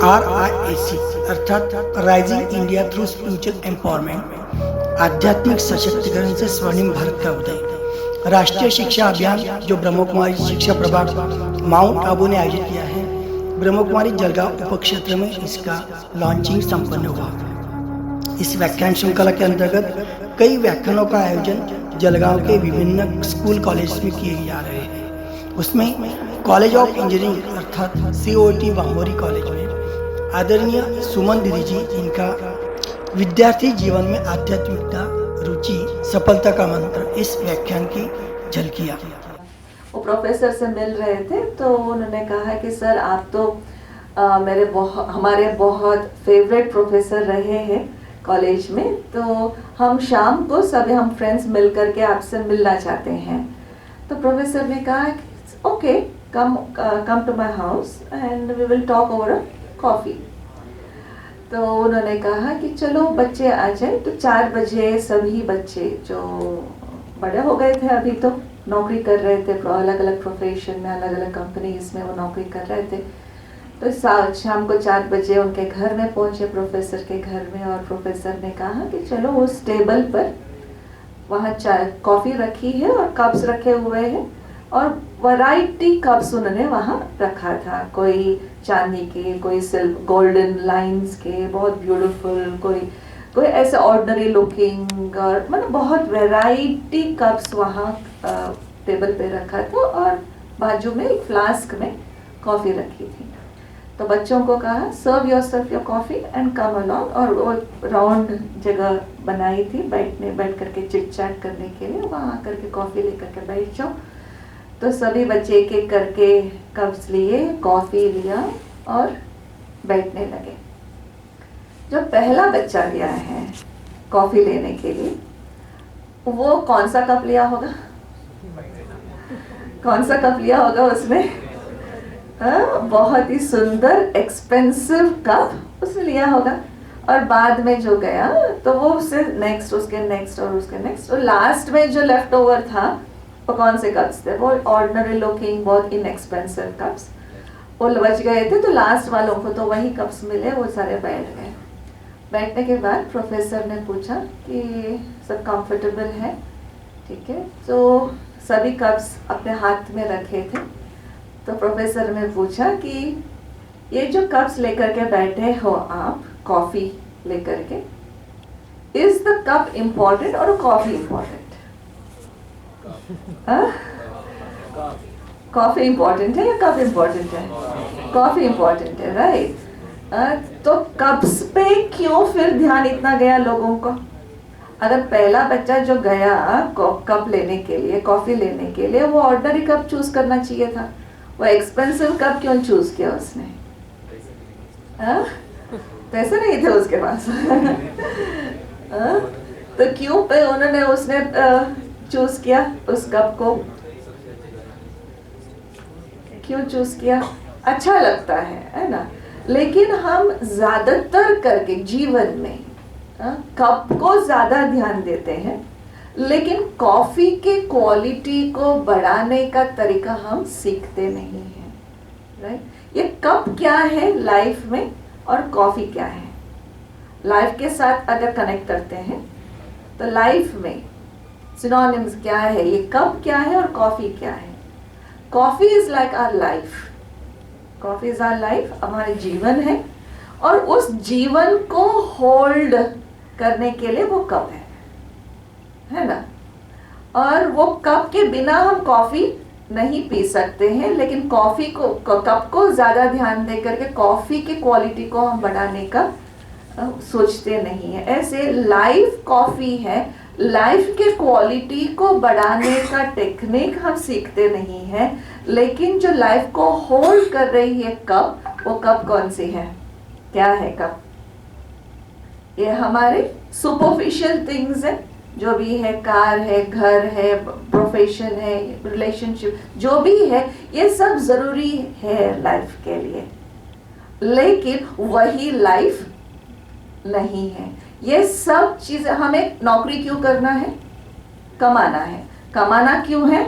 RIAC अर्थात rising India through spiritual empowerment, आध्यात्मिक सशक्तिकरण से स्वर्णिम भारत का उदय, राष्ट्रीय शिक्षा अभियान जो ब्रह्मकुमारी शिक्षा प्रभाग माउंट आबू ने आयोजित किया है। ब्रह्मकुमारी जलगांव उपक्षेत्र में इसका लॉन्चिंग संपन्न हुआ। इस व्याख्यान श्रृंखला के अंतर्गत कई व्याख्यानों का आयोजन जलगांव के विभिन्न स्कूल कॉलेज में किए जा रहे हैं। उसमें कॉलेज ऑफ इंजीनियरिंग अर्थात COT वामोरी कॉलेज में आदरणीय सुमन दीदी जी, इनका विद्यार्थी जीवन में आध्यात्मिकता रुचि सफलता का मंत्र, इस व्याख्यान की झलकियाँ। वो प्रोफेसर से मिल रहे थे तो उन्होंने कहा कि सर आप तो हमारे बहुत फेवरेट प्रोफेसर रहे हैं कॉलेज में, तो हम शाम को सभी हम फ्रेंड्स मिल करके आपसे मिलना चाहते हैं। तो प्रोफेसर ने कहा okay, come to my house and we will talk over a coffee. तो उन्होंने कहा कि चलो बच्चे आ जाए। तो 4 बजे सभी बच्चे जो बड़े हो गए थे, अभी तो नौकरी कर रहे थे, अलग अलग प्रोफेशन में, अलग अलग कंपनीज में वो नौकरी कर रहे थे। तो शाम को 4 बजे उनके घर में पहुंचे, प्रोफेसर के घर में, और प्रोफेसर ने कहा कि चलो उस टेबल पर वहाँ चाय कॉफ़ी रखी है और कप्स रखे हुए हैं, और वैरायटी कप्स उन्होंने वहाँ रखा था। कोई चांदी के, कोई सिल्वर गोल्डन लाइंस के, बहुत ब्यूटीफुल, कोई ऐसे ऑर्डिनरी लुकिंग, और मतलब बहुत वैरायटी कप्स वहाँ टेबल पे रखा था, और बाजू में एक फ्लास्क में कॉफ़ी रखी थी। तो बच्चों को कहा serve yourself your coffee and come along, और वो राउंड जगह बनाई थी बैठ करके चिट चैट करने के लिए, वहाँ आकर के कॉफ़ी लेकर के बैठ जाओ। तो सभी बच्चे एक एक करके कप्स लिए, कॉफ़ी लिया और बैठने लगे। जो पहला बच्चा गया है कॉफ़ी लेने के लिए, वो कौन सा कप लिया होगा? कौन सा कप लिया होगा उसने? बहुत ही सुंदर एक्सपेंसिव कप उसने लिया होगा। और बाद में जो गया तो वो उससे नेक्स्ट, उसके नेक्स्ट और उसके नेक्स्ट, और लास्ट में जो लेफ्ट ओवर था वो कौन से कप्स थे? वो ऑर्डिनरी लुकिंग, बहुत इनएक्सपेंसिव कप्स वो बच गए थे। तो लास्ट वालों को तो वही कप्स मिले, वो सारे बैठ गए। बैठने के बाद प्रोफेसर ने पूछा कि सब कंफर्टेबल है? ठीक है। तो सभी कप्स अपने हाथ में रखे थे। तो प्रोफेसर ने पूछा कि ये जो कप्स लेकर के बैठे हो आप, कॉफ़ी लेकर के, इज द कप इम्पोर्टेंट और कॉफ़ी इम्पोर्टेंट? कॉफ़ी इम्पोर्टेंट है या कप इम्पोर्टेंट है? कॉफ़ी इम्पोर्टेंट है, राइट। तो कप्स पे क्यों फिर ध्यान इतना गया लोगों को? अगर पहला बच्चा जो गया कप लेने के लिए, कॉफ़ी लेने के लिए, वो ऑर्डिनरी कप चूज करना चाहिए था, वो एक्सपेंसिव कप क्यों चूज किया उसने? पैसे नहीं थे उसके पास। तो क्यों पे उन्होंने उसने चूज किया उस कप को? क्यों चूज किया? अच्छा लगता है ना। लेकिन हम ज्यादातर करके जीवन में कप को ज्यादा ध्यान देते हैं, लेकिन कॉफी के क्वालिटी को बढ़ाने का तरीका हम सीखते नहीं हैं, राइट। ये कप क्या है लाइफ में और कॉफी क्या है? लाइफ के साथ अगर कनेक्ट करते हैं तो लाइफ में सिनोनिम्स क्या है? ये कप क्या है और कॉफी क्या है? Coffee is like our life, coffee is our life, हमारे जीवन है, और उस जीवन को होल्ड करने के लिए वो कप है ना। और वो कप के बिना हम कॉफी नहीं पी सकते हैं, लेकिन कॉफी को, कप को ज्यादा ध्यान दे करके कॉफी की क्वालिटी को हम बढ़ाने का सोचते नहीं है। ऐसे लाइफ कॉफी है, लाइफ के क्वालिटी को बढ़ाने का टेक्निक हम सीखते नहीं है, लेकिन जो लाइफ को होल्ड कर रही है कप, वो कप कौन सी है? क्या है कप? ये हमारे सुपरफिशियल थिंग्स है, जो भी है, कार है, घर है, प्रोफेशन है, रिलेशनशिप, जो भी है, ये सब जरूरी है लाइफ के लिए, लेकिन वही लाइफ नहीं है। ये सब चीजें, हमें नौकरी क्यों करना है? कमाना है। कमाना क्यों है?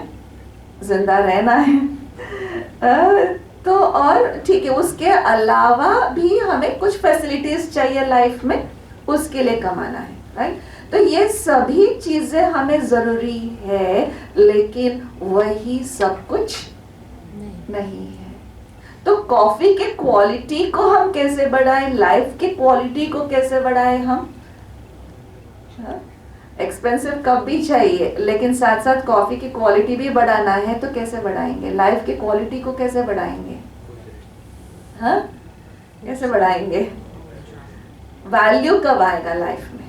जिंदा रहना है। तो और ठीक है, उसके अलावा भी हमें कुछ फैसिलिटीज चाहिए लाइफ में, उसके लिए कमाना है, राइट। तो ये सभी चीजें हमें जरूरी है, लेकिन वही सब कुछ नहीं है। तो कॉफी के क्वालिटी को हम कैसे बढ़ाएं, लाइफ की क्वालिटी को कैसे बढ़ाएं हम? एक्सपेंसिव कप भी चाहिए, लेकिन साथ साथ कॉफी की क्वालिटी भी बढ़ाना है, तो कैसे बढ़ाएंगे? लाइफ की क्वालिटी को कैसे बढ़ाएंगे? हाँ, कैसे बढ़ाएंगे? वैल्यू कब आएगा लाइफ में?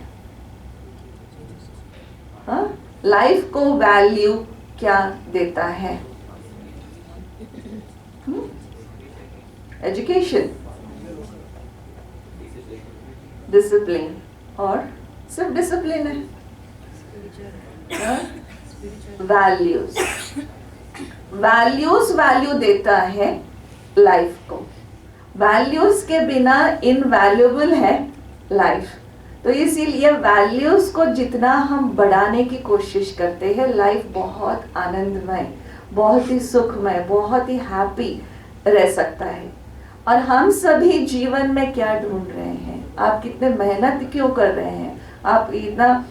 हाँ, लाइफ को वैल्यू क्या देता है? एजुकेशन, डिसिप्लिन, और सिर्फ डिसिप्लिन है? वैल्यूज, वैल्यूज वैल्यू देता है लाइफ को। वैल्यूज के बिना इनवैल्यूएबल है लाइफ। तो इसीलिए वैल्यूज को जितना हम बढ़ाने की कोशिश करते हैं, लाइफ बहुत आनंदमय, बहुत ही सुखमय, बहुत ही हैप्पी रह सकता है। और हम सभी जीवन में क्या ढूंढ रहे हैं? आप कितने मेहनत क्यों कर रहे हैं? आप इतना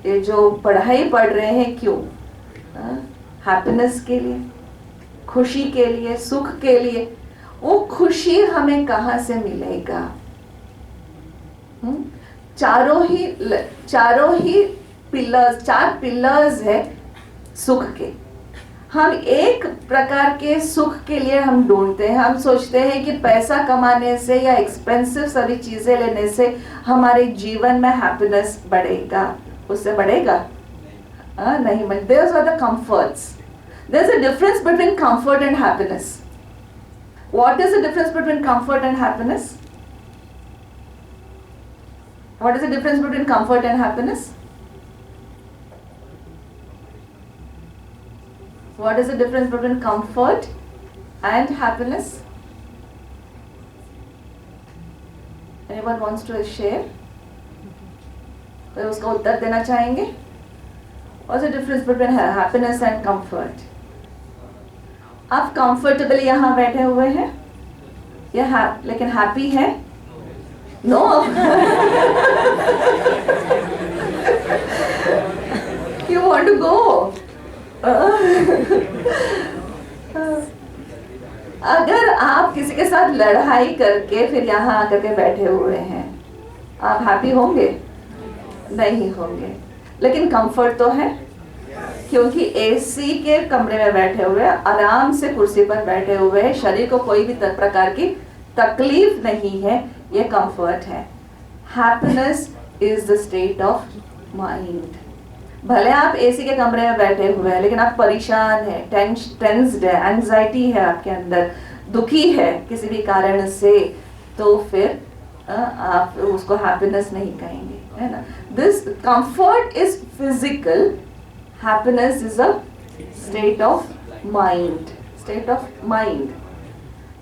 ये जो पढ़ाई पढ़ रहे हैं क्यों? हैप्पीनेस के लिए, खुशी के लिए, सुख के लिए। वो खुशी हमें कहाँ से मिलेगा? चारों ही पिलर्स, 4 पिलर्स है सुख के। हम एक प्रकार के सुख के लिए हम ढूंढते हैं। हम सोचते हैं कि पैसा कमाने से या एक्सपेंसिव सभी चीजें लेने से हमारे जीवन में हैप्पीनेस बढ़ेगा। उससे बढ़ेगा? नहीं। Those are the comforts. There's a difference between comfort and happiness. What is the difference between comfort and happiness? What is the difference between comfort and happiness? What is the difference between comfort and happiness? Anyone wants to share? तो उसका उत्तर देना चाहेंगे? What's the difference between happiness and comfort? आप comfortable यहाँ बैठे हुए हैं, या लेकिन happy है? No. You want to go? अगर आप किसी के साथ लड़ाई करके फिर यहाँ आकर के बैठे हुए हैं, आप हैप्पी होंगे? नहीं होंगे। लेकिन कंफर्ट तो है, क्योंकि एसी के कमरे में बैठे हुए, आराम से कुर्सी पर बैठे हुए हैं, शरीर को कोई भी प्रकार की तकलीफ नहीं है, ये कंफर्ट है। Happiness is the state of mind. भले आप एसी के कमरे में बैठे हुए हैं, लेकिन आप परेशान है, टेंस्ड है, एंजाइटी है आपके अंदर, दुखी है किसी भी कारण से, तो फिर आप उसको हैप्पीनेस नहीं कहेंगे, है ना। This comfort is physical, happiness is a state of mind, state of mind.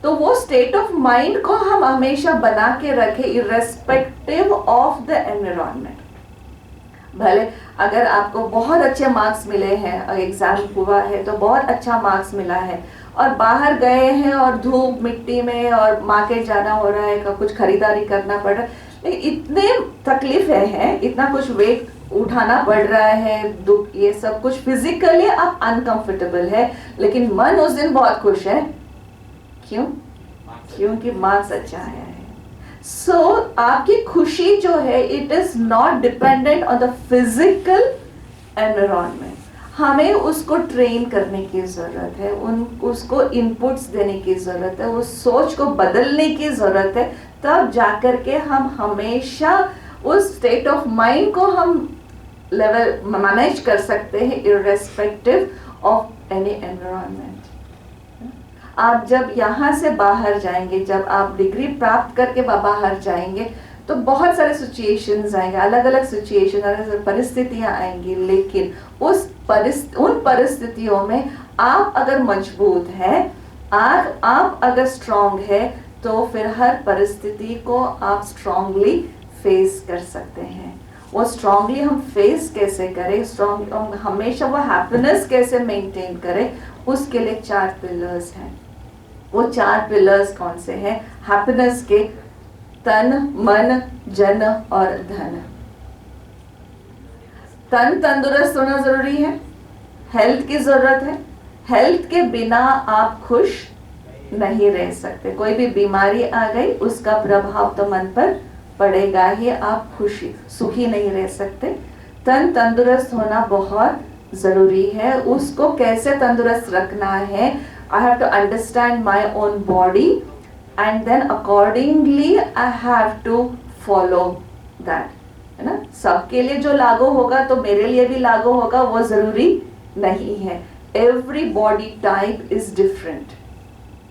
तो वो स्टेट ऑफ माइंड को हम हमेशा बना के रखें, इर्रेस्पेक्टिव ऑफ द एनवायरनमेंट। भले अगर आपको बहुत अच्छे मार्क्स मिले हैं, एग्जाम हुआ है तो बहुत अच्छा मार्क्स मिला है, और बाहर गए हैं और धूप मिट्टी में और मार्केट जाना हो रहा है, कुछ खरीदारी करना पड़ रहा है, लेकिन इतने तकलीफें हैं, इतना कुछ वेट उठाना पड़ रहा है, दुख, ये सब कुछ फिजिकली आप अनकंफर्टेबल है, लेकिन मन उस दिन बहुत खुश है। क्यों? क्योंकि मार्क्स अच्छा आया है। सो आपकी खुशी जो है, it is not dependent on the physical environment. हमें उसको ट्रेन करने की जरूरत है, उसको इनपुट्स देने की जरूरत है, उस सोच को बदलने की जरूरत है, तब जाकर के हम हमेशा उस स्टेट ऑफ माइंड को हम लेवल मैनेज कर सकते हैं, इर्रेस्पेक्टिव ऑफ एनी एनवायरनमेंट। आप जब यहाँ से बाहर जाएंगे, जब आप डिग्री प्राप्त करके बाहर जाएंगे, तो बहुत सारे सिचुएशंस आएंगे, अलग अलग सिचुएशन, अलग परिस्थितियाँ आएंगी, लेकिन उन परिस्थितियों में आप अगर मजबूत हैं, आप अगर स्ट्रांग है, तो फिर हर परिस्थिति को आप स्ट्रांगली फेस कर सकते हैं। वो स्ट्रांगली हम फेस कैसे करें, स्ट्रांग हमेशा वो हैप्पीनेस कैसे मेंटेन करें, उसके लिए 4 पिलर्स हैं। वो 4 पिलर्स कौन से हैं हैप्पीनेस के? तन, मन, जन और धन। तन तंदुरुस्त होना जरूरी है, हेल्थ की जरूरत है। हेल्थ के बिना आप खुश नहीं रह सकते। कोई भी बीमारी आ गई उसका प्रभाव तो मन पर पड़ेगा ही, आप खुशी सुखी नहीं रह सकते। तन तंदुरुस्त होना बहुत जरूरी है। उसको कैसे तंदुरुस्त रखना है? I have to understand my own body and then accordingly I have to follow that, है ना। सबके लिए जो लागू होगा तो मेरे लिए भी लागू होगा, वो जरूरी नहीं है। Every body type is different,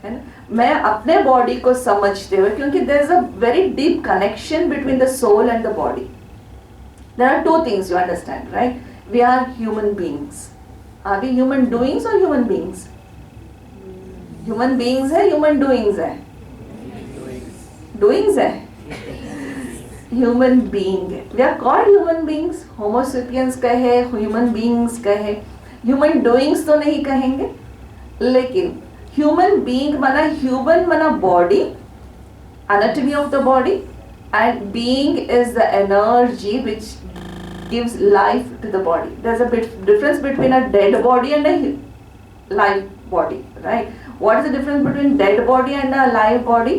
है ना। मैं अपने बॉडी को समझते हुए, क्योंकि there is a very deep connection between the soul and the body. There are 2 things you understand, right? We are human beings. Are we human doings or human beings? Human beings है, human doings है? Doings है? Human being है। We are called human beings. Homo sapiens कहे, human beings कहे, human doings तो नहीं कहेंगे। लेकिन human being माना, human माना body, anatomy of the body, and being is the energy which gives life to the body. There's a bit difference between a dead body and a live body, right? What is the difference between dead body and a live body?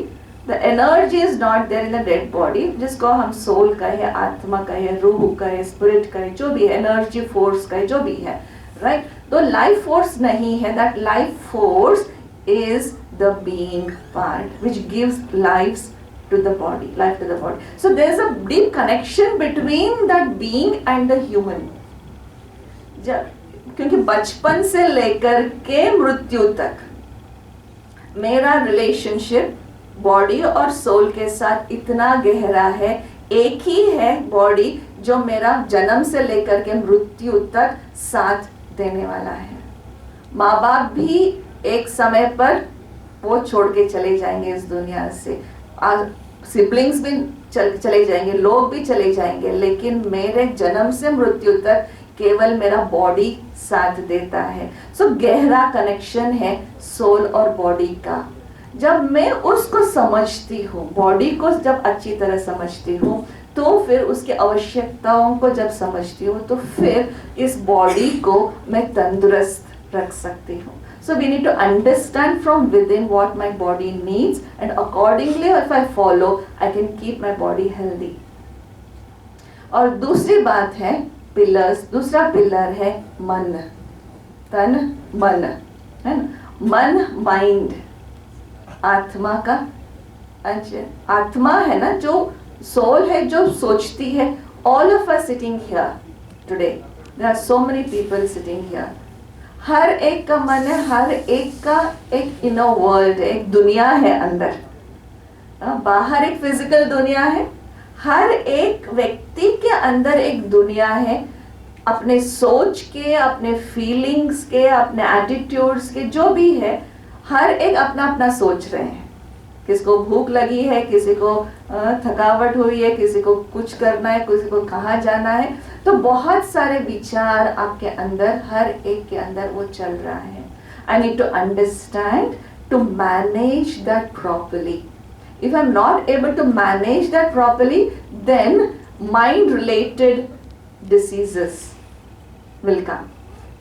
The energy is not there in the dead body, जिसको हम soul कहे, आत्मा कहे, रूह कहे, spirit कहे, जो भी है, energy force कहे, जो भी है, right? तो life force नहीं है। That life force is the being part which gives life to the body. So there is a deep connection between that being and the human. क्योंकि बचपन से लेकर के मृत्यु तक मेरा रिलेशनशिप बॉडी और सोल के साथ इतना गहरा है। एक ही है बॉडी जो मेरा जन्म से लेकर के मृत्यु तक साथ देने वाला है। माँ बाप भी एक समय पर वो छोड़ के चले जाएंगे इस दुनिया से, सिबलिंग्स भी चले जाएंगे, लोग भी चले जाएंगे, लेकिन मेरे जन्म से मृत्यु तक केवल मेरा बॉडी साथ देता है। सो गहरा कनेक्शन है सोल और बॉडी का। जब मैं उसको समझती हूँ, बॉडी को जब अच्छी तरह समझती हूँ, तो फिर उसकी आवश्यकताओं को जब समझती हूँ, तो फिर इस बॉडी को मैं तंदुरुस्त रख सकती हूँ। So we need to understand from within what my body needs, and accordingly if I follow, I can keep my body healthy. और दूसरी बात है पिलर्स। दूसरा पिलर है मन, तन मन, है ना। मन माइंड, आत्मा का आत्मा है ना, जो सोल है, जो सोचती है। All of us sitting here today, there are so many people sitting here. हर एक का मन है, हर एक का एक इनर वर्ल्ड, एक दुनिया है अंदर, बाहर एक फिजिकल दुनिया है। हर एक व्यक्ति के अंदर एक दुनिया है, अपने सोच के, अपने फीलिंग्स के, अपने एटीट्यूड्स के, जो भी है, हर एक अपना अपना सोच रहे हैं। किसको भूख लगी है, किसी को थकावट हुई है, किसी को कुछ करना है, किसी को कहाँ जाना है। तो बहुत सारे विचार आपके अंदर, हर एक के अंदर वो चल रहा है। I need to understand to manage that properly. If I am not able to manage that properly, then mind related diseases will come.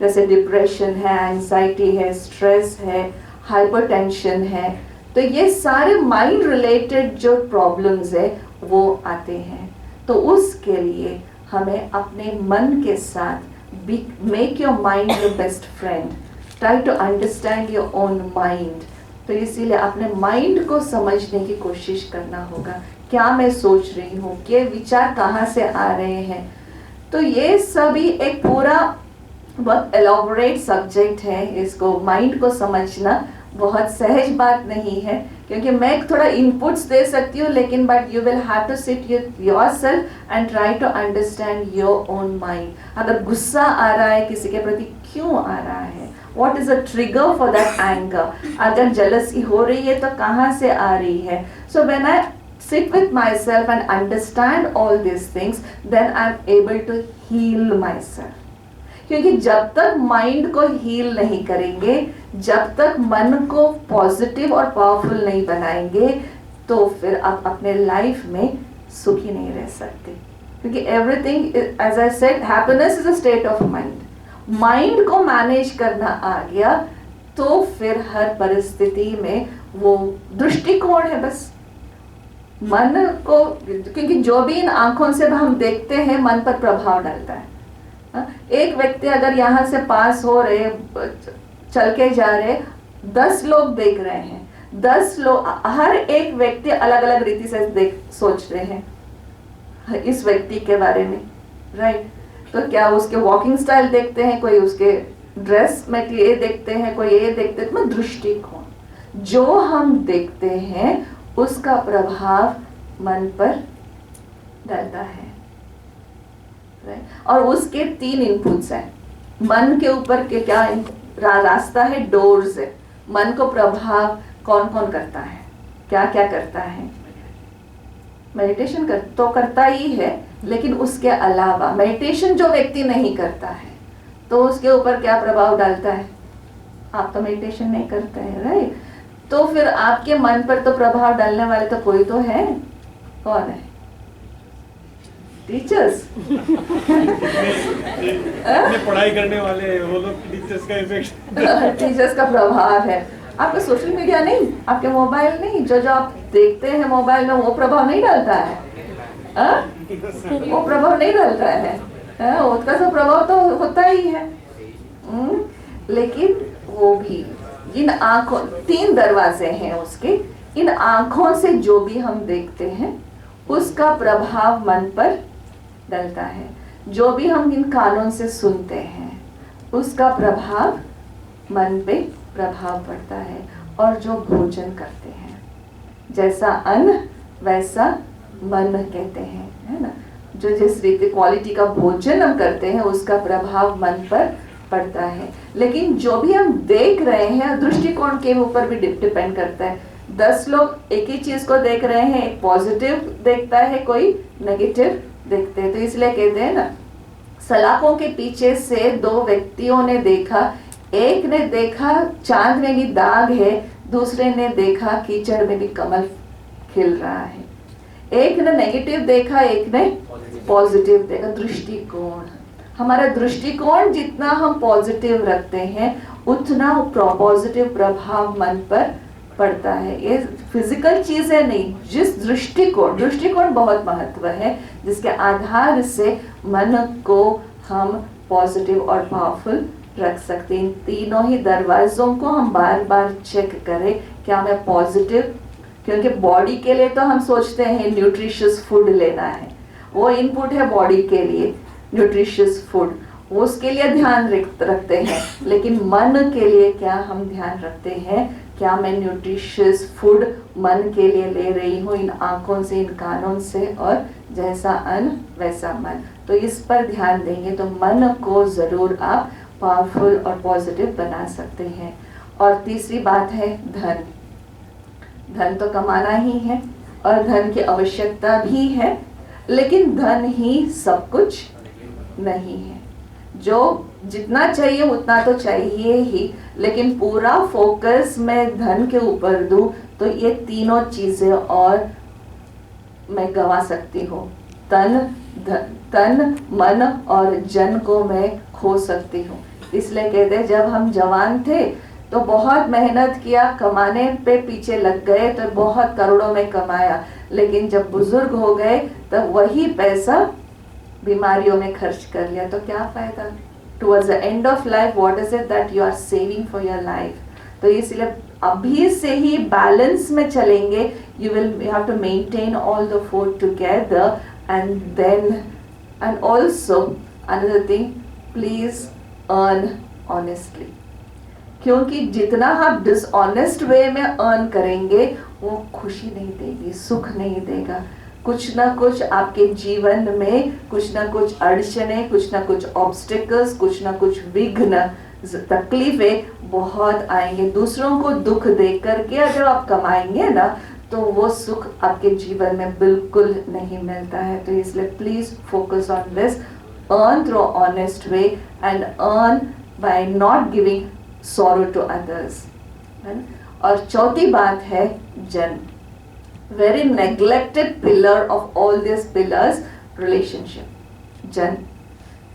जैसे डिप्रेशन है, एंजाइटी है, स्ट्रेस है, हाइपरटेंशन है। तो ये सारे माइंड रिलेटेड जो प्रॉब्लम्स है वो आते हैं। तो उसके लिए हमें अपने मन के साथ make your mind your best friend, try to understand your own mind. तो इसीलिए अपने माइंड को समझने की कोशिश करना होगा। क्या मैं सोच रही हूँ, ये विचार कहाँ से आ रहे हैं। तो ये सभी एक पूरा बहुत एलॉबरेट सब्जेक्ट है। इसको माइंड को समझना बहुत सहज बात नहीं है, क्योंकि मैं थोड़ा इनपुट्स दे सकती हूँ, लेकिन but you will have to sit yourself and try to understand your own mind. अगर गुस्सा आ रहा है किसी के प्रति, क्यों आ रहा है, what is a trigger for that anger. अगर जेलसी हो रही है तो कहाँ से आ रही है। So when I sit with myself and understand all these things, then I'm able to heal myself. क्योंकि जब तक माइंड को हील नहीं करेंगे, जब तक मन को पॉजिटिव और पावरफुल नहीं बनाएंगे, तो फिर आप अपने लाइफ में सुखी नहीं रह सकते। क्योंकि everything, as I said, happiness is a state of mind. Mind को मैनेज करना आ गया तो फिर हर परिस्थिति में वो दृष्टिकोण है बस। मन को, क्योंकि जो भी इन आंखों से हम देखते हैं मन पर प्रभाव डालता है। एक व्यक्ति अगर यहाँ से पास हो रहे, चल के जा रहे, 10 लोग देख रहे हैं, 10 लोग, हर एक व्यक्ति अलग अलग रीति से सोच रहे हैं इस व्यक्ति के बारे में, राइट। तो क्या उसके वॉकिंग स्टाइल देखते हैं, कोई उसके ड्रेस में ये देखते हैं, कोई ये देखते हैं। मतलब दृष्टिकोण, जो हम देखते हैं उसका प्रभाव मन पर डलता है, राइट। और उसके 3 इनपुट्स हैं मन के ऊपर के। क्या रास्ता है, डोर्स है। मन को प्रभाव कौन कौन करता है, क्या क्या करता है? मेडिटेशन तो करता ही है, लेकिन उसके अलावा मेडिटेशन जो व्यक्ति नहीं करता है तो उसके ऊपर क्या प्रभाव डालता है? आप तो मेडिटेशन नहीं करते हैं, राइट। तो फिर आपके मन पर तो प्रभाव डालने वाले तो कोई तो है। कौन है? टीचर्स। पढ़ाई करने वाले वो लोग, टीचर्स का इफेक्ट। टीचर्स का प्रभाव है। आपका सोशल मीडिया नहीं, आपके मोबाइल नहीं, जो जो आप देखते हैं मोबाइल में वो प्रभाव नहीं डालता है। वो प्रभाव नहीं डालता है, उसका सब प्रभाव तो होता ही है। लेकिन वो भी इन आंखों, 3 दरवाजे हैं उसके, इन आंखों से जो भी हम देखते हैं उसका प्रभाव मन पर डलता है। जो भी हम इन कानों से सुनते हैं उसका प्रभाव मन पे प्रभाव पड़ता है। और जो भोजन करते हैं, जैसा अन्न वैसा मन कहते हैं, है ना। जो जिस रीति क्वालिटी का भोजन हम करते हैं उसका प्रभाव मन पर पड़ता है। लेकिन जो भी हम देख रहे हैं दृष्टिकोण के ऊपर भी डिपेंड करता है। 10 लोग एक ही चीज को देख रहे हैं, एक पॉजिटिव देखता है, कोई नेगेटिव देखते हैं। तो इसलिए कहते हैं ना, सलाखों के पीछे से 2 व्यक्तियों ने देखा, एक ने देखा चांद में भी दाग है, दूसरे ने देखा कीचड़ में भी कमल खिल रहा है। एक ने नेगेटिव देखा, एक ने पॉजिटिव देखा। दृष्टिकोण, हमारा दृष्टिकोण जितना हम पॉजिटिव रखते हैं उतना पॉजिटिव प्रभाव मन पर पड़ता है। ये फिजिकल चीजें नहीं, जिस दृष्टिकोण बहुत महत्व है, जिसके आधार से मन को हम पॉजिटिव और पावरफुल रख सकते हैं। इन तीनों ही दरवाजों को हम बार बार चेक करें, क्या मैं पॉजिटिव, क्योंकि बॉडी के लिए तो हम सोचते हैं न्यूट्रिशियस फूड लेना है, वो इनपुट है बॉडी के लिए, न्यूट्रिशियस फूड, उसके लिए ध्यान रखते हैं। लेकिन मन के लिए क्या हम ध्यान रखते हैं? क्या मैं न्यूट्रिशियस फूड मन के लिए ले रही हूँ, इन आंखों से, इन कानों से, और जैसा अन्न वैसा मन। तो इस पर ध्यान देंगे तो मन को जरूर आप पावरफुल और पॉजिटिव बना सकते हैं। और तीसरी बात है धन। धन तो कमाना ही है और धन की आवश्यकता भी है, लेकिन धन ही सब कुछ नहीं है। जो जितना चाहिए उतना तो चाहिए ही, लेकिन पूरा फोकस मैं धन के ऊपर दूं तो ये तीनों चीजें और मैं गंवा सकती हूँ। तन, मन और जन को मैं खो सकती हूँ। इसलिए कहते हैं जब हम जवान थे तो बहुत मेहनत किया, कमाने पे पीछे लग गए तो बहुत करोड़ों में कमाया, लेकिन जब बुजुर्ग हो गए तो वही पैसा बीमारियों में खर्च कर लिया, तो क्या फायदा? Towards the end of life, what is it that you are saving for your life? तो इसलिए अभी से ही बैलेंस में चलेंगे। You have to maintain all the four together, and also another thing, please earn honestly. क्योंकि जितना आप dishonest वे में अर्न करेंगे वो खुशी नहीं देगी, सुख नहीं देगा। कुछ ना कुछ आपके जीवन में कुछ ना कुछ अड़चने, कुछ ना कुछ ऑब्स्टिकल्स, कुछ ना कुछ विघ्न, तकलीफें बहुत आएंगे। दूसरों को दुख दे करके अगर आप कमाएंगे ना तो वो सुख आपके जीवन में बिल्कुल नहीं मिलता है। तो इसलिए please focus on this. earn through honest way and earn by not giving sorrow to others. और चौथी बात है जन, very neglected pillar of all these pillars, relationship, जन.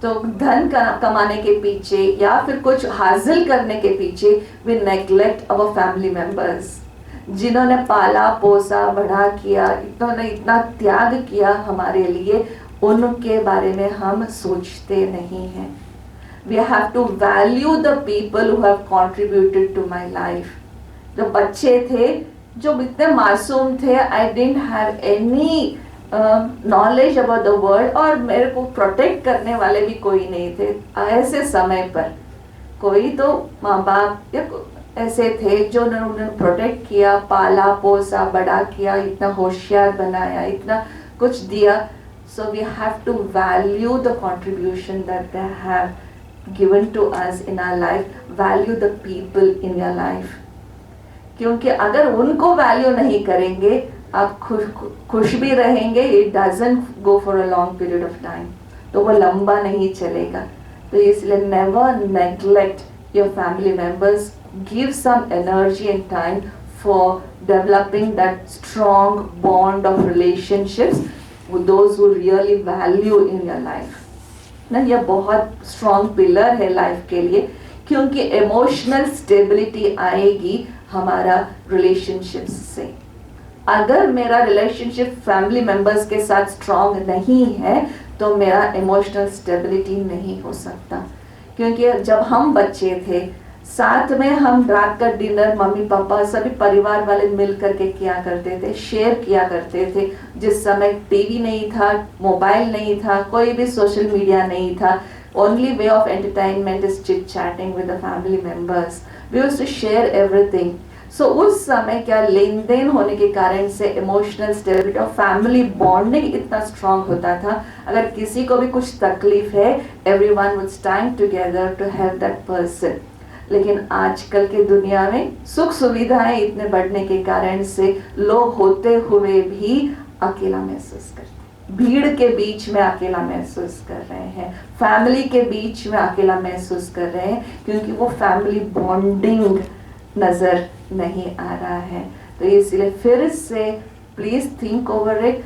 तो धन कमाने के पीछे या फिर कुछ हासिल करने के पीछे we neglect our family members, जिन्होंने पाला पोसा बड़ा किया, इतना त्याग किया हमारे लिए, उनके बारे में हम सोचते नहीं हैं. We have to value the people who have contributed to my life. जो बच्चे थे, जो इतने मासूम थे, I didn't have any knowledge about the world, और मेरे को प्रोटेक्ट करने वाले भी कोई नहीं थे. ऐसे समय पर कोई तो माँ बाप या ऐसे थे जो उन्होंने प्रोटेक्ट किया, पाला पोसा बड़ा किया, इतना होशियार बनाया, इतना कुछ दिया. So we have to value the contribution that they have given to us in our life. Value the people in your life, क्योंकि अगर उनको वैल्यू नहीं करेंगे, आप खुश भी रहेंगे, it doesn't go for a long period of time, तो वो लंबा नहीं चलेगा. तो इसलिए never neglect your family members. Give some energy and time for developing that strong bond of relationships with those who really value in your life. ना, यह बहुत स्ट्रॉन्ग पिलर है लाइफ के लिए, क्योंकि इमोशनल स्टेबिलिटी आएगी हमारा रिलेशनशिप्स से. अगर मेरा रिलेशनशिप फैमिली मेंबर्स के साथ स्ट्रॉन्ग नहीं है तो मेरा इमोशनल स्टेबिलिटी नहीं हो सकता. क्योंकि जब हम बच्चे थे, साथ में हम रात का डिनर मम्मी पापा सभी परिवार वाले मिल करके किया करते थे, शेयर किया करते थे. जिस समय टीवी नहीं था, मोबाइल नहीं था, कोई भी सोशल मीडिया नहीं था, only way of entertainment is chit chatting with the family members. We used to share everything. So उस समय क्या लेन देन होने के कारण से इमोशनल स्टेबिलिटी और फैमिली बॉन्डिंग इतना स्ट्रांग होता था. अगर किसी को भी कुछ तकलीफ है, everyone would stand together to help that person. लेकिन आजकल के दुनिया में सुख सुविधाएं इतने बढ़ने के कारण से लोग होते हुए भी अकेला महसूस करते हैं. भीड़ के बीच में अकेला महसूस कर रहे हैं, फैमिली के बीच में अकेला महसूस कर रहे हैं, क्योंकि वो फैमिली बॉन्डिंग नजर नहीं आ रहा है. तो इसलिए फिर से please think over it.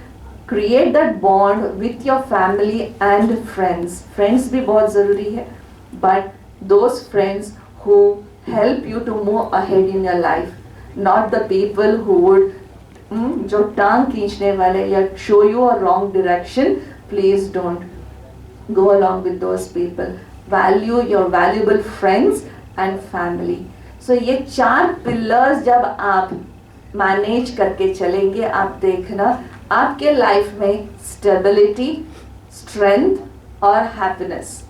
Create that bond with your family and friends. Friends भी बहुत जरूरी है, but those friends who help you to move ahead in your life, not the people who would जो टांग खींचने वाले या show you a wrong direction. Please don't go along with those people. Value your valuable friends and family. So ये 4 pillars जब आप manage करके चलेंगे, आप देखना आपके लाइफ में स्टेबिलिटी, स्ट्रेंथ और हैप्पीनेस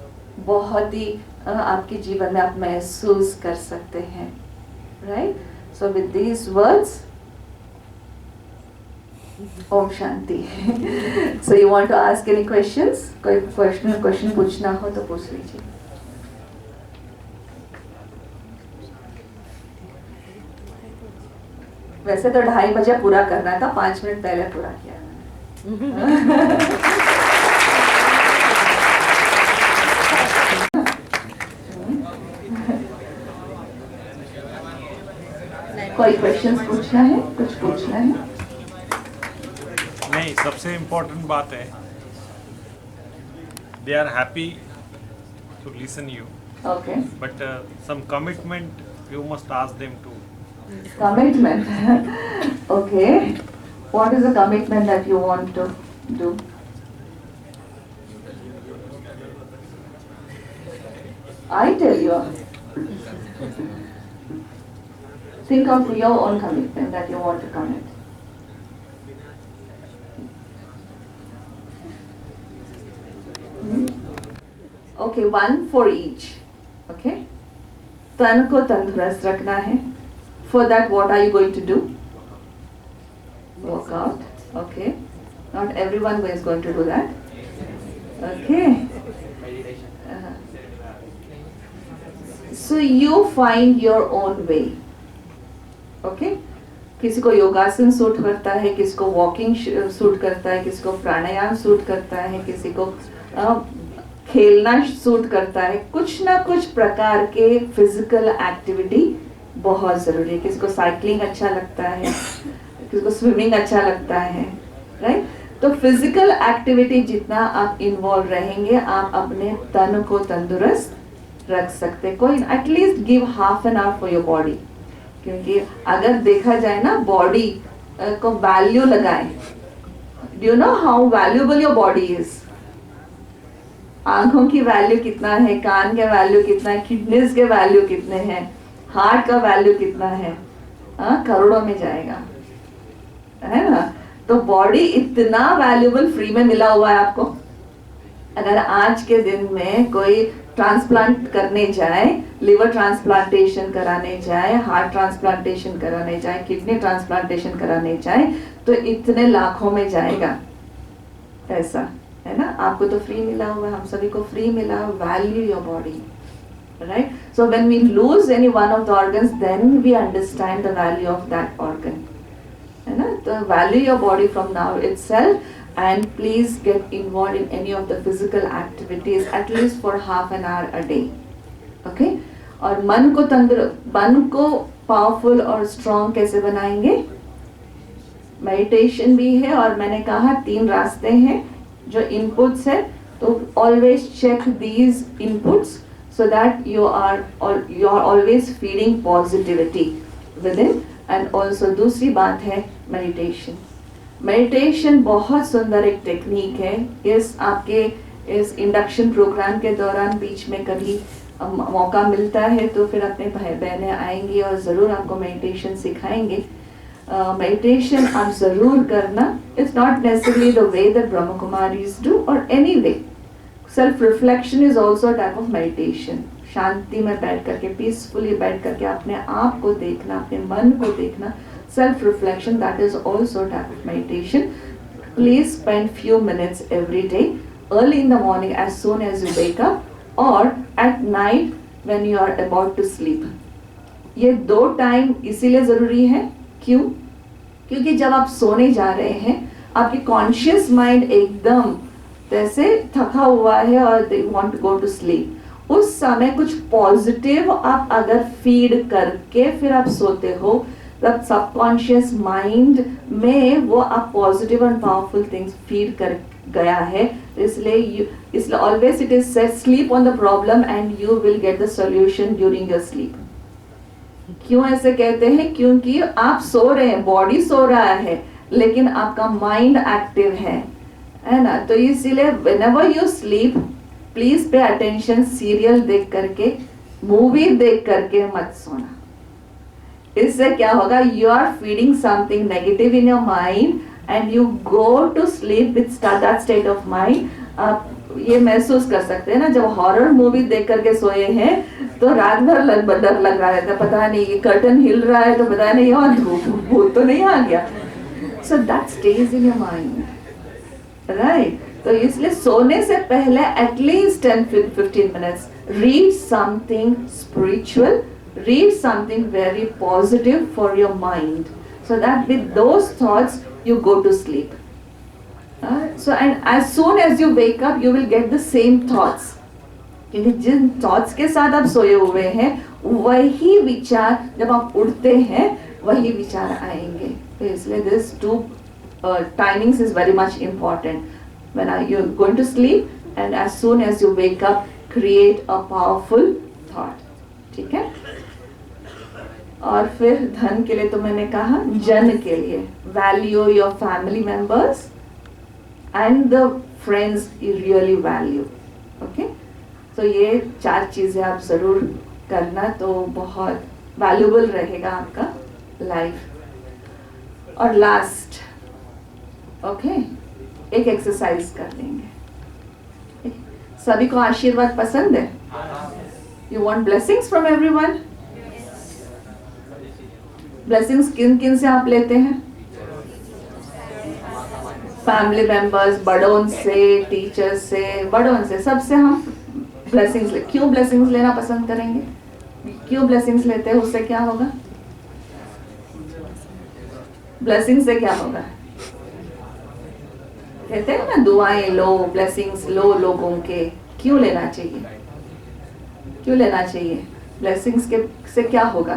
बहुत ही आपके जीवन में आप महसूस कर सकते हैं. Right. So with these words, Om Shanti. So you want to ask any questions? कोई क्वेश्चन पूछना हो तो पूछ लीजिए. वैसे तो 2:30 बजे पूरा करना था, 5 मिनट पहले पूरा किया. कोई क्वेश्चंस पूछना है? कुछ पूछना है? नहीं, सबसे इम्पोर्टेंट बात है, they are happy to listen you, okay. But some commitment you must ask them to. Commitment. Okay. What is the commitment that you want to do? I tell you. Think of your own commitment that you want to commit. Okay, one for each. Okay. तन को तंदुरुस्त रखना है. For that, what are you going to do? Work out. Okay. Not everyone is going to do that. Okay. So you find your own way. Okay. किसी को योगासन suit करता है, किसी को वॉकिंग सूट करता है, किसी को प्राणायाम सूट करता है, किसी को खेलना सूट करता है, कुछ ना कुछ प्रकार के फिजिकल एक्टिविटी बहुत ज़रूरी है। किसी को साइकिलिंग अच्छा लगता है, किसी को स्विमिंग अच्छा लगता है, राइट? तो फिजिकल एक्टिविटी जितना आप इन्वॉल्व रहेंगे, आप अपने तन को तंदुरुस्त रख सकते हैं। कोई at least give half an hour for your body, क्योंकि अगर देखा जाए ना, बॉडी को वैल्यू लगाएं। Do you know how valuable your body is? आंखों की वैल्यू कितना है, कान के वैल्यू कितना है, किडनीज के वैल्यू कितने हैं, हार्ट का वैल्यू कितना है, करोड़ों में जाएगा, है ना? तो बॉडी इतना वैल्यूएबल फ्री में मिला हुआ है आपको। अगर आज के दिन में कोई ट्रांसप्लांट करने जाए, लिवर ट्रांसप्लांटेशन कराने जाए, हार्ट ट्रांसप्लांटेशन कराने जाए, किडनी ट्रांसप्लांटेशन कराने जाए, तो इतने लाखों में जाएगा पैसा, है ना? आपको तो फ्री मिला हुआ है, हम सभी को फ्री मिला। Value your body, right? So when we lose any one of the organs, then we understand the value of that organ, है ना? तो value your body from now itself, and please get involved in any of the physical activities at least for half an hour a day, okay? और मन को powerful और strong कैसे बनाएंगे? Meditation भी है, और मैंने कहा 3 रास्ते हैं जो इनपुट्स है, तो always check these inputs so that you are always feeding positivity within. And also दूसरी बात है meditation. Meditation बहुत सुंदर एक टेक्निक है। इस इंडक्शन प्रोग्राम के दौरान बीच में कभी मौका मिलता है तो फिर अपने भाई बहनें आएंगी और ज़रूर आपको मेडिटेशन सिखाएंगे। मेडिटेशन आप ज़रूर करना। It's not necessarily the way that Brahma Kumaris do, or any way. Self reflection is also type of meditation. शांति में बैठ करके, पीसफुली बैठ करके अपने आप को देखना, अपने मन को देखना, self reflection, that is also type of meditation. Please spend few minutes every day, early in the morning as soon as you wake up, और at night when you are about to sleep. ये 2 time इसीलिए जरूरी है, क्यों? क्योंकि जब आप सोने जा रहे हैं, आपकी कॉन्शियस माइंड एकदम जैसे थका हुआ है और they want to go to sleep. उस समय कुछ पॉजिटिव आप अगर फीड करके फिर आप सोते हो, तब सबकॉन्शियस माइंड में वो आप positive and powerful things feed कर गया है। इसलिए always it is said, sleep on the problem and you will get the solution during your sleep. क्यों ऐसे कहते हैं? क्योंकि आप सो रहे हैं, बॉडी सो रहा है, लेकिन आपका माइंड एक्टिव है ना? तो इसीलिए whenever you sleep, please pay attention। Serial देख करके, मूवी देख करके मत सोना। इससे क्या होगा? You are feeding something negative in your mind and you go to sleep with that state of mind। आप ये महसूस कर सकते हैं ना, जब हॉरर मूवी देख करके सोए हैं तो रात भर डर लग रहा रहता है, पता नहीं ये कर्टन हिल रहा है तो पता नहीं और भूत तो नहीं आ गया। So that stays in your mind, right? तो इसलिए सोने से पहले at least 10-15 minutes read something spiritual, read something very positive for your mind, so that with those thoughts you go to sleep. So and as soon as you wake up you will get the same thoughts, क्योंकि जिन thoughts के साथ आप सोए हुए हैं वही विचार जब आप उठते हैं वही विचार आएंगे। तो इसलिए this 2 timings is very much important। When you're going to sleep and as soon as you wake up, create a powerful thought, ठीक है? और फिर धन के लिए तो मैंने कहा, जन के लिए value your family members and the friends you really value, okay? तो ये 4 चीजें आप जरूर करना, तो बहुत valuable रहेगा आपका लाइफ। और लास्ट, ओके, एक एक्सरसाइज कर लेंगे। सभी को आशीर्वाद पसंद है? You want blessings from everyone? Blessings किन किन से आप लेते हैं? फैमिली मेंबर्स, बड़ों से, टीचर्स से, बड़ों से, सबसे हम ब्लेसिंग्स ले। क्यों ब्लेसिंग्स लेना पसंद करेंगे? क्यों ब्लेसिंग्स लेते हैं? उससे क्या होगा? ब्लेसिंग्स से क्या होगा? कहते हैं ना, दुआएं लो, ब्लेसिंग्स लो लोगों के। क्यों लेना चाहिए? क्यों लेना चाहिए? ब्लेसिंग्स के से क्या होगा?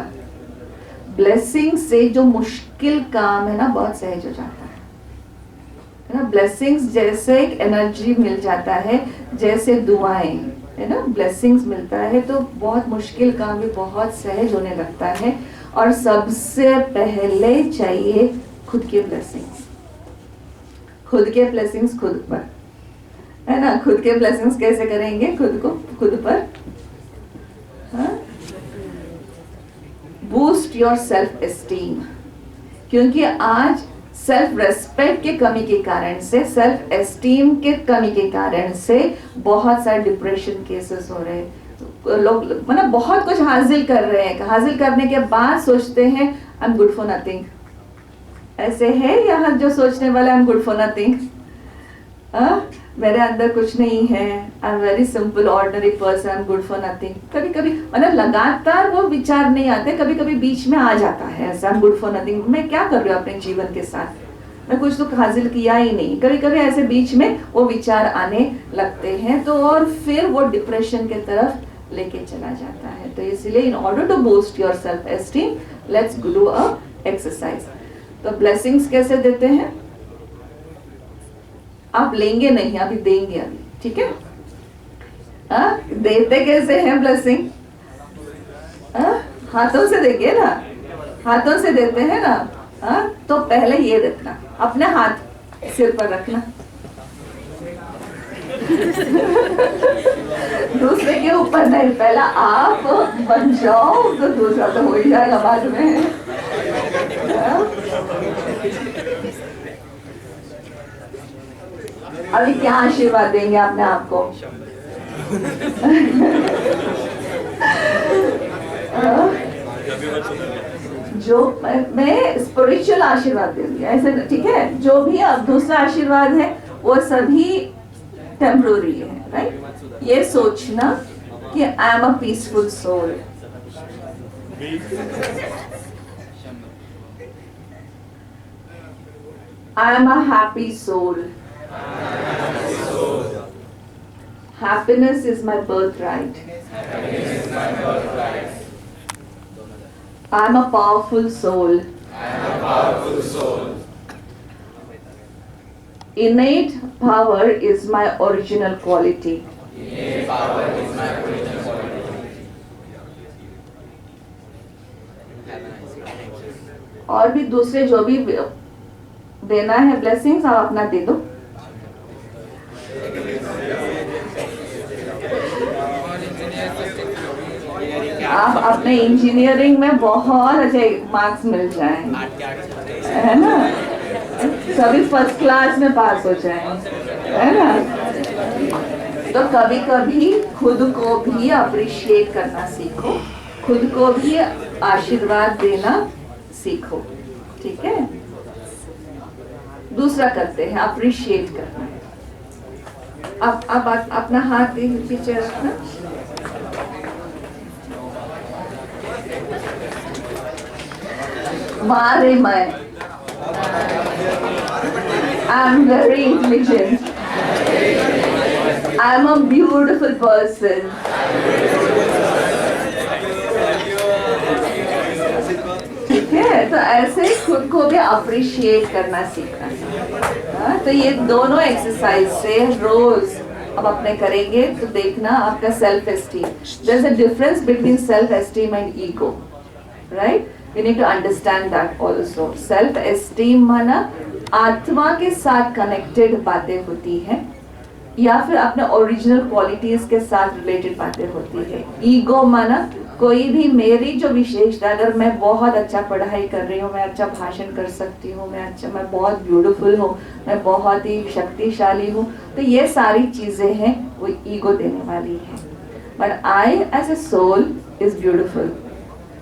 ब्लेसिंग से जो मुश्किल काम है ना बहुत सहज हो जाता है ना। ब्लेसिंग्स जैसे एक एनर्जी मिल जाता है, जैसे दुआएं है ना, ब्लेसिंग्स मिलता है तो बहुत मुश्किल काम भी बहुत सहज होने लगता है। और सबसे पहले चाहिए खुद के ब्लेसिंग्स, खुद के ब्लेसिंग्स खुद पर, है ना। खुद के ब्लेसिंग्स कैसे करेंगे? खुद पर बूस्ट योर सेल्फ एस्टीम, क्योंकि आज सेल्फ रेस्पेक्ट के कमी के कारण से, सेल्फ एस्टीम के कमी के कारण से बहुत सारे डिप्रेशन केसेस हो रहे हैं। लोग मतलब बहुत कुछ हासिल कर रहे हैं, हासिल करने के बाद सोचते हैं I am good for nothing. ऐसे है यहाँ जो सोचने वाला I am good for nothing, मेरे अंदर कुछ नहीं है, I am very simple ordinary person, I am good for nothing. कभी कभी मतलब लगातार वो विचार नहीं आते, कभी कभी बीच में आ जाता है ऐसा, I am good for nothing, मैं क्या कर रही हूँ अपने जीवन के साथ, मैं कुछ तो हासिल किया ही नहीं। कभी कभी ऐसे बीच में वो विचार आने लगते हैं तो और फिर वो डिप्रेशन के तरफ लेके चला जाता है। तो इसलिए in order to boost your self esteem let's do a exercise. तो ब्लेसिंग्स कैसे देते हैं? आप लेंगे नहीं, अभी देंगे अभी, ठीक है? देते कैसे हैं ब्लेसिंग? हाथों से देंगे ना, हाथों से देते हैं ना। तो पहले ये रखना, अपने हाथ सिर पर रखना, दूसरे के ऊपर नहीं, पहला आप बन जाओ तो दूसरा तो हो ही जाएगा बाद में। अभी क्या आशीर्वाद देंगे अपने आप को? जो मैं स्पिरिचुअल आशीर्वाद दूंगी ऐसे, ठीक है? जो भी अब दूसरा आशीर्वाद है वो सभी टेम्पररी है, राइट? ये सोचना कि I am a peaceful soul, I am a happy soul, happiness is my birthright, I am a powerful soul, innate power is my original quality, और भी दूसरे जो भी देना है ब्लेसिंग्स आप अपना दे दो। आप अपने इंजीनियरिंग में बहुत अच्छे मार्क्स मिल जाएं, है ना? सभी फर्स्ट क्लास में पास हो जाएं, है ना? तो कभी कभी खुद को भी अप्रिशिएट करना सीखो, खुद को भी आशीर्वाद देना सीखो, ठीक है? दूसरा करते हैं अप्रिशिएट करना। अब अपना हाथ पीछे रखना, मारे मैं I am very intelligent, I am a beautiful person, ठीक है? तो ऐसे खुद को भी अप्रिशिएट करना सीखना। तो ये दोनों एक्सरसाइज से रोज अब अपने करेंगे तो देखना आपका self esteem, there is a difference between self esteem and ego, right? You need to understand that also. Self esteem माना आत्मा के साथ कनेक्टेड बातें होती हैं या फिर अपने ओरिजिनल क्वालिटीज के साथ रिलेटेड बातें होती है। ईगो माना कोई भी मेरी जो विशेषता, अगर मैं बहुत अच्छा पढ़ाई कर रही हूँ, मैं अच्छा भाषण कर सकती हूँ, मैं बहुत ब्यूटीफुल हूँ, मैं बहुत ही शक्तिशाली हूँ, तो ये सारी चीजें हैं वो ईगो देने वाली है। But I as a soul is beautiful,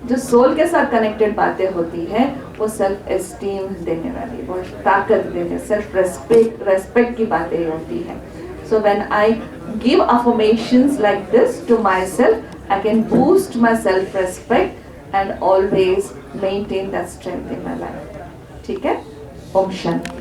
जो सोल के साथ कनेक्टेड बातें होती है वो सेल्फ एस्टीम देने वाली, वो ताकत देने, सेल्फ रेस्पेक्ट की बातें होती है। So when I give affirmations like this to my self, I can boost my self respect and always maintain that strength in my life, ठीक है? ओम शांति।